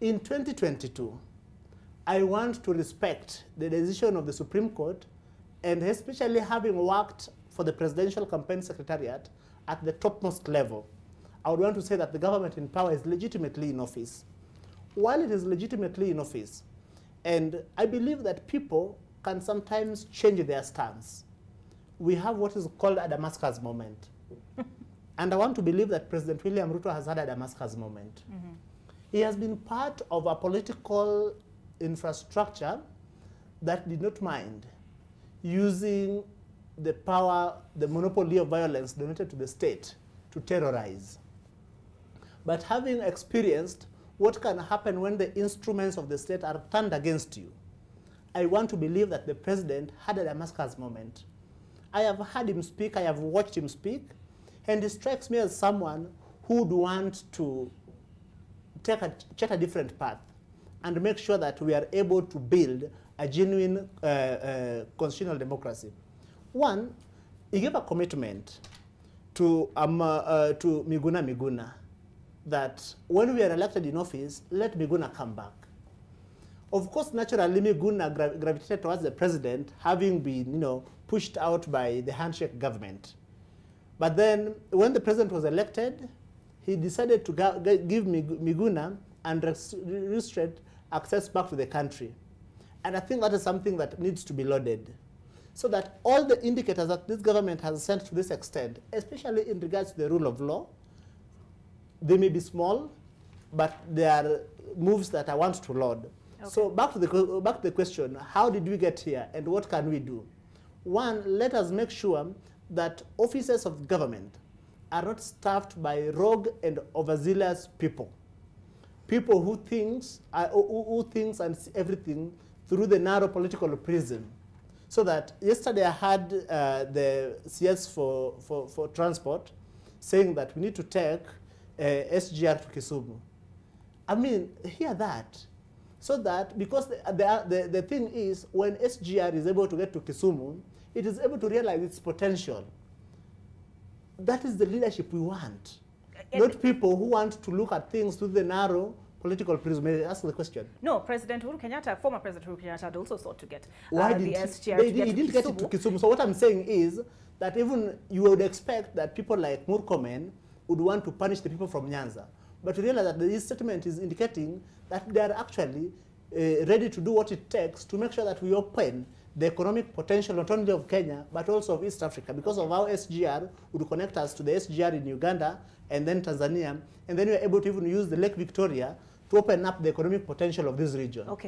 In 2022, I want to respect the decision of the Supreme Court, and especially having worked for the Presidential Campaign Secretariat at the topmost level, I would want to say that the government in power is legitimately in office. While it is legitimately in office, and I believe that people can sometimes change their stance, we have what is called a Damascus moment. And I want to believe that President William Ruto has had a Damascus moment. Mm-hmm. He has been part of a political infrastructure that did not mind using the power, the monopoly of violence donated to the state to terrorize. But having experienced what can happen when the instruments of the state are turned against you, I want to believe that the president had a Damascus moment. I have heard him speak, I have watched him speak, and it strikes me as someone who would want to take a different path and make sure that we are able to build a genuine constitutional democracy. One, he gave a commitment to Miguna that when we are elected in office, let Miguna come back. Of course, naturally, Miguna gravitated towards the president, having been, pushed out by the handshake government. But then, when the president was elected, he decided to give Miguna and restrict access back to the country. And I think that is something that needs to be lauded. So that all the indicators that this government has sent to this extent, especially in regards to the rule of law, they may be small, but they are moves that I want to laud. Okay. So back to the question, how did we get here and what can we do? One, let us make sure that offices of government are not staffed by rogue and overzealous people. People who thinks and see everything through the narrow political prism. So that yesterday I had the CS for transport saying that we need to take SGR to Kisumu. I mean, hear that. So that, because the thing is, when SGR is able to get to Kisumu, it is able to realize its potential. That is the leadership we want. Not people who want to look at things through the narrow political prism. May I ask the question? No, President Uhuru Kenyatta, former President Uhuru Kenyatta, had also sought to get the SGR to get to Kisumu. He didn't get it to Kisumu. So what I'm saying is that even you would expect that people like Murkomen would want to punish the people from Nyanza. But to realize that this statement is indicating that they are actually ready to do what it takes to make sure that we open the economic potential not only of Kenya, but also of East Africa, because of how SGR would connect us to the SGR in Uganda and then Tanzania, and then we are able to even use the Lake Victoria to open up the economic potential of this region. Okay.